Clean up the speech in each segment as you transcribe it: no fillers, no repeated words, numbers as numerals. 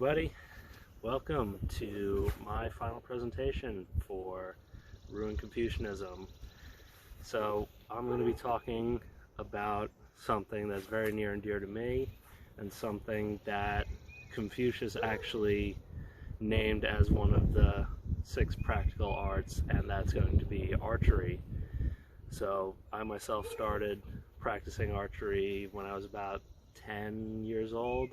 everybody, welcome to my final presentation for Ruined Confucianism. So I'm going to be talking about something that's very near and dear to me and something that Confucius actually named as one of the 6 practical arts, and that's going to be archery. So I myself started practicing archery when I was about 10 years old.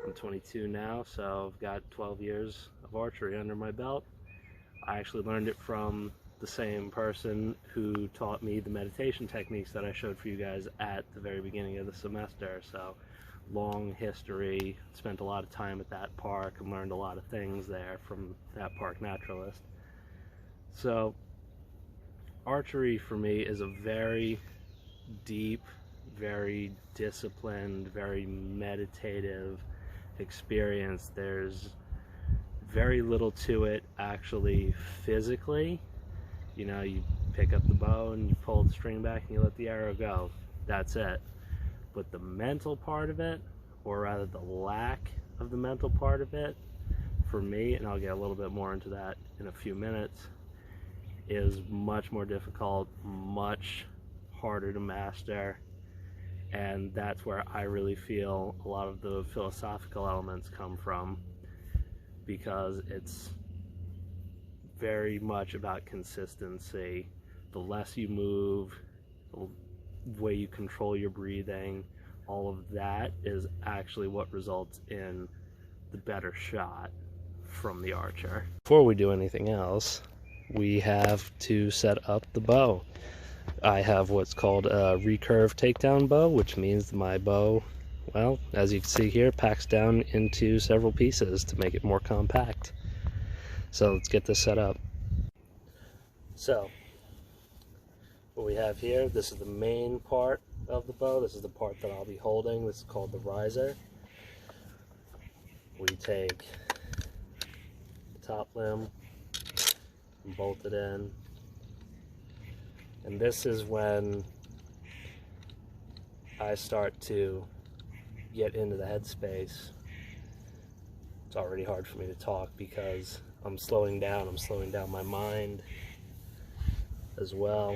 I'm 22 now, so I've got 12 years of archery under my belt. I actually learned it from the same person who taught me the meditation techniques that I showed for you guys at the very beginning of the semester. So long history, spent a lot of time at that park and learned a lot of things there from that park naturalist. So archery for me is a very deep, very disciplined, very meditative experience. There's very little to it actually physically. You know, you pick up the bow and you pull the string back and you let the arrow go. That's it. But the mental part of it, or rather the lack of the mental part of it, for me, and I'll get a little bit more into that in a few minutes, is much more difficult, much harder to master. And that's where I really feel a lot of the philosophical elements come from, because it's very much about consistency. The less you move, the way you control your breathing, all of that is actually what results in the better shot from the archer. Before we do anything else, we have to set up the bow. I have what's called a recurve takedown bow, which means my bow, well, as you can see here, packs down into several pieces to make it more compact. So let's get this set up. So what we have here, this is the main part of the bow. This is the part that I'll be holding. This is called the riser. We take the top limb and bolt it in. And this is when I start to get into the headspace. It's already hard for me to talk because I'm slowing down my mind as well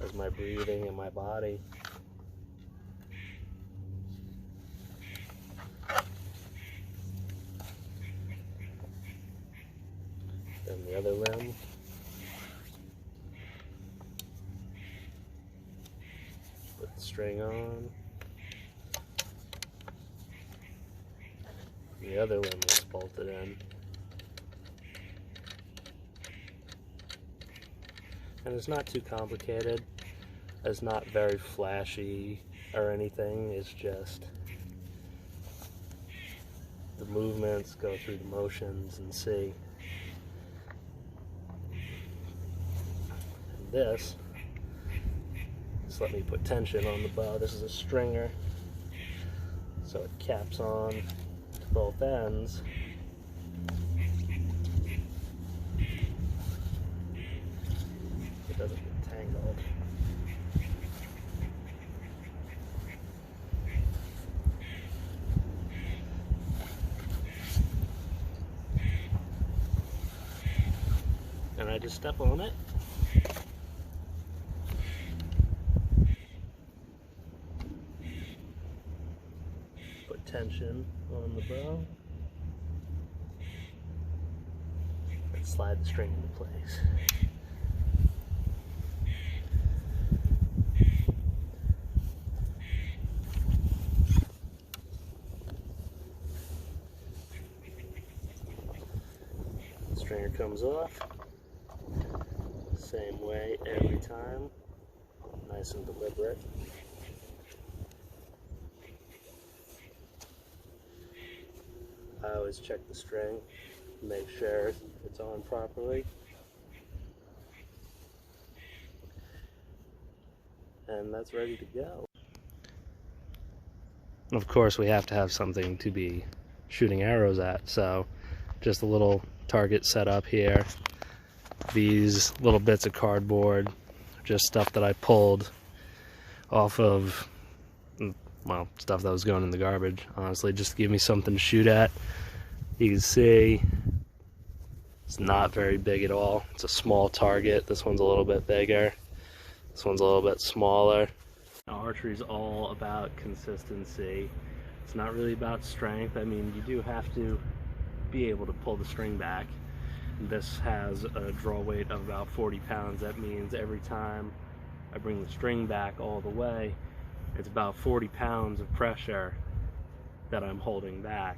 as my breathing and my body. Then the other limb. Put the string on. The other limb is bolted in. And it's not too complicated. It's not very flashy or anything. It's just the movements, go through the motions and see. And this, just let me put tension on the bow. This is a stringer, so it caps on to both ends. It doesn't get tangled. And I just step on it. Put tension on the bow. And slide the string into place. The stringer comes off. Same way every time. Nice and deliberate. I always check the string, make sure it's on properly. And that's ready to go. And of course we have to have something to be shooting arrows at, so just a little target set up here. These little bits of cardboard, just stuff that I pulled off of well, stuff that was going in the garbage, honestly, just to give me something to shoot at. You can see it's not very big at all. It's a small target. This one's a little bit bigger. This one's a little bit smaller. Now, archery is all about consistency. It's not really about strength. I mean, you do have to be able to pull the string back. This has a draw weight of about 40 pounds. That means every time I bring the string back all the way, it's about 40 pounds of pressure that I'm holding back.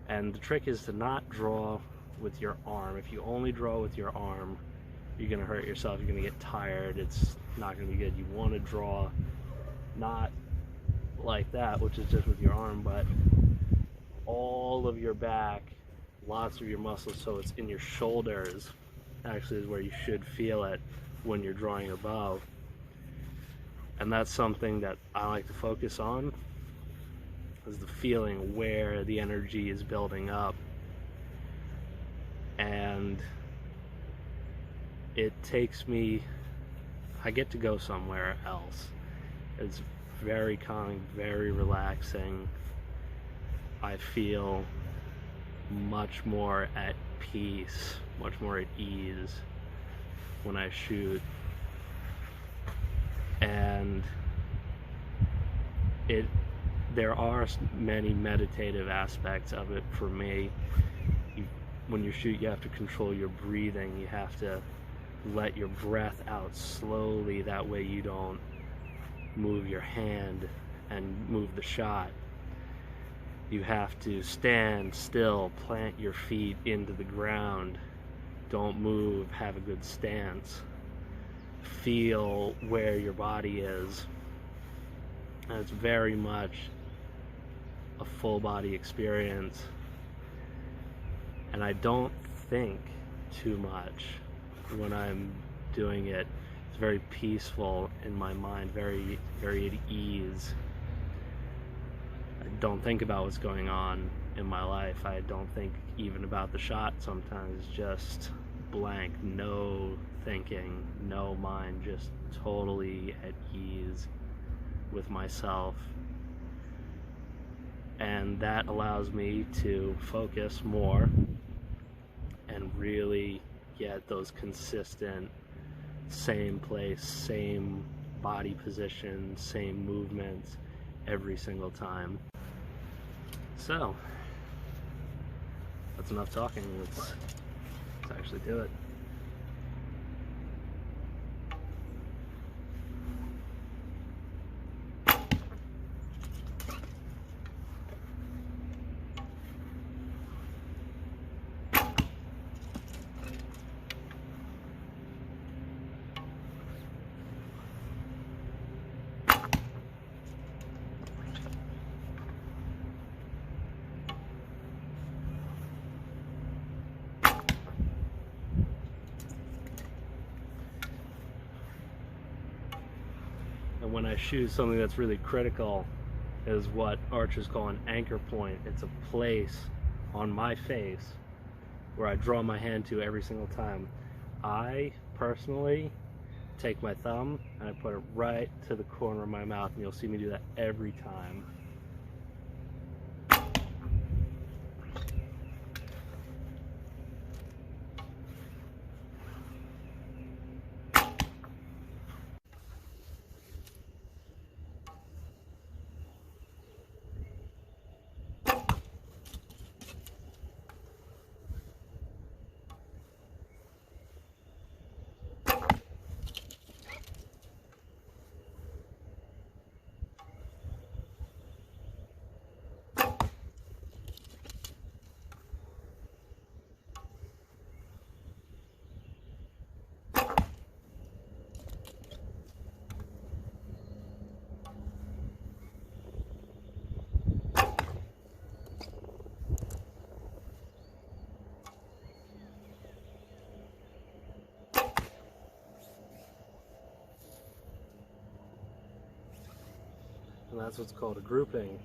And the trick is to not draw with your arm. If you only draw with your arm, you're going to hurt yourself. You're going to get tired. It's not going to be good. You want to draw not like that, which is just with your arm, but all of your back, lots of your muscles, so it's in your shoulders actually is where you should feel it when you're drawing a bow. And that's something that I like to focus on, is the feeling where the energy is building up. And it takes me, I get to go somewhere else. It's very calming, very relaxing. I feel much more at peace, much more at ease when I shoot. And there are many meditative aspects of it for me. When you shoot, you have to control your breathing. You have to let your breath out slowly. That way you don't move your hand and move the shot. You have to stand still, plant your feet into the ground. Don't move, have a good stance. Feel where your body is. And it's very much a full body experience. And I don't think too much when I'm doing it. It's very peaceful in my mind, very, very at ease. I don't think about what's going on in my life. I don't think even about the shot sometimes. Just blank, no thinking, no mind, just totally at ease with myself. And that allows me to focus more and really get those consistent, same place, same body position, same movements every single time. So, that's enough talking. Let's actually do it. And when I shoot, something that's really critical is what archers call an anchor point. It's a place on my face where I draw my hand to every single time. I personally take my thumb and I put it right to the corner of my mouth, and you'll see me do that every time. And that's what's called a grouping.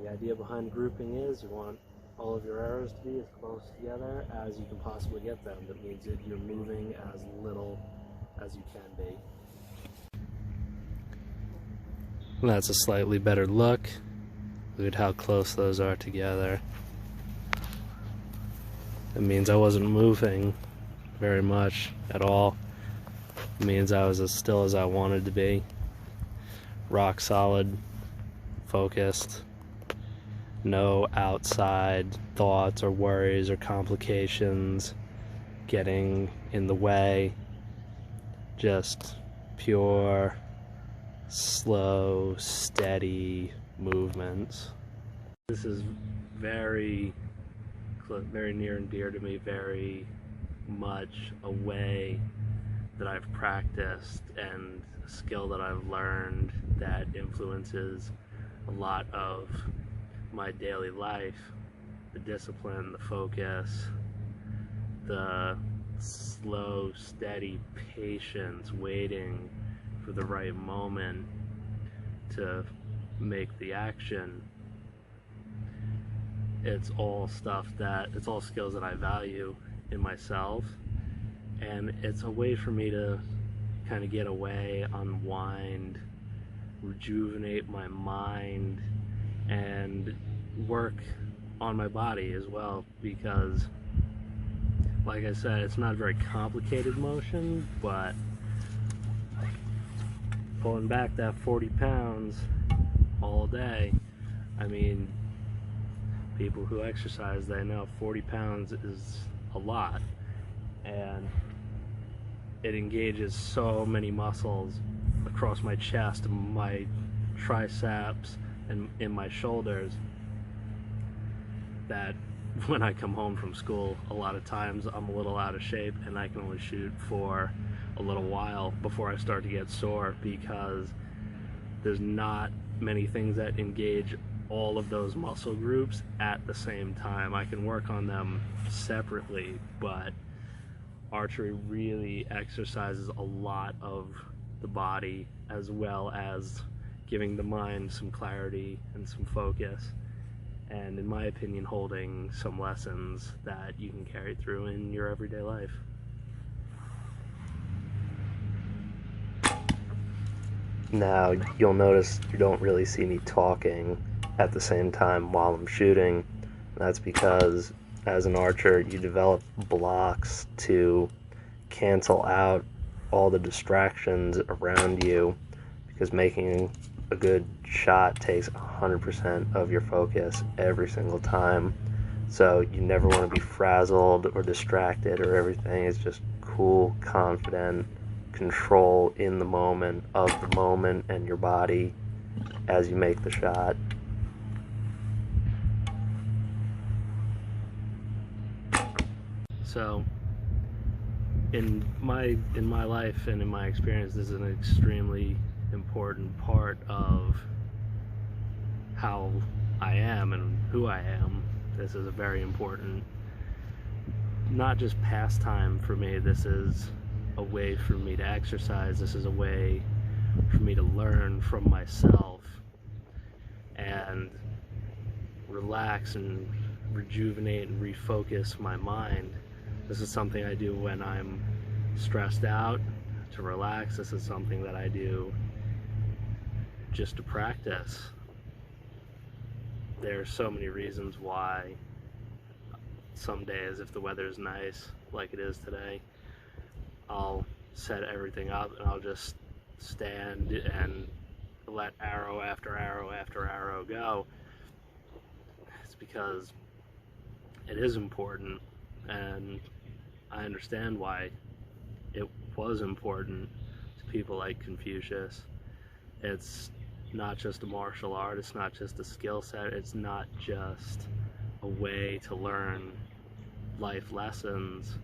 The idea behind grouping is you want all of your arrows to be as close together as you can possibly get them. That means that you're moving as little as you can be. That's a slightly better look. Look at how close those are together. It means I wasn't moving very much at all. It means I was as still as I wanted to be. Rock solid, focused. No outside thoughts or worries or complications getting in the way. Just pure, slow, steady movements. This is very near and dear to me, very much a way that I've practiced and a skill that I've learned that influences a lot of my daily life. The discipline, the focus, the slow, steady patience, waiting for the right moment to make the action. It's all skills that I value in myself, and it's a way for me to kind of get away, unwind, rejuvenate my mind, and work on my body as well, because like I said, it's not a very complicated motion, but pulling back that 40 pounds all day, I mean, people who exercise, they know 40 pounds is a lot, and it engages so many muscles across my chest, my triceps, and in my shoulders, that when I come home from school, a lot of times I'm a little out of shape and I can only shoot for a little while before I start to get sore, because there's not many things that engage all of those muscle groups at the same time. I can work on them separately, but archery really exercises a lot of the body, as well as giving the mind some clarity and some focus, and in my opinion, holding some lessons that you can carry through in your everyday life. Now, you'll notice you don't really see me talking at the same time while I'm shooting. That's because as an archer, you develop blocks to cancel out all the distractions around you, because making a good shot takes 100% of your focus every single time. So you never want to be frazzled or distracted, or everything is just cool, confident control in the moment, of the moment and your body as you make the shot. So in my life and in my experience, this is an extremely important part of how I am and who I am. This is a very important, not just pastime for me, this is a way for me to exercise, this is a way for me to learn from myself and relax and rejuvenate and refocus my mind. This is something I do when I'm stressed out to relax. This is something that I do just to practice. There are so many reasons why some days, if the weather is nice like it is today, I'll set everything up and I'll just stand and let arrow after arrow after arrow go. It's because it is important, and I understand why it was important to people like Confucius. It's not just a martial art, it's not just a skill set, it's not just a way to learn life lessons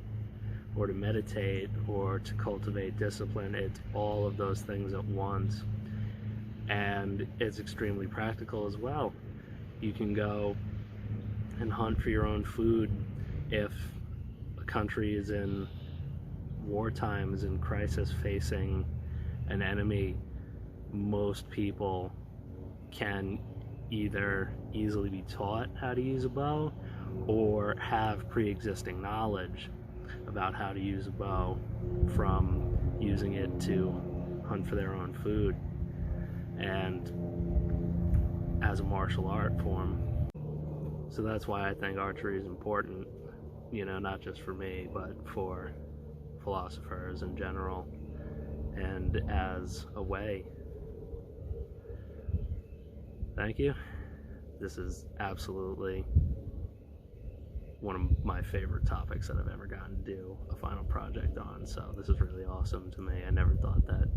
or to meditate or to cultivate discipline. It's all of those things at once, and it's extremely practical as well. You can go and hunt for your own food. If a country is in wartime, is in crisis, facing an enemy, most people can either easily be taught how to use a bow or have pre-existing knowledge about how to use a bow from using it to hunt for their own food. and as a martial art form. So that's why I think archery is important, you know, not just for me, but for philosophers in general, and as a way. Thank you. This is absolutely one of my favorite topics that I've ever gotten to do a final project on, so this is really awesome to me. I never thought that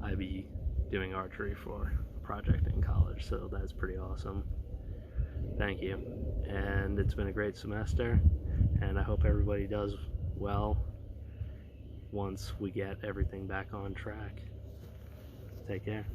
I'd be doing archery for a project in college, so that's pretty awesome. Thank you. And it's been a great semester, and I hope everybody does well once we get everything back on track. Take care.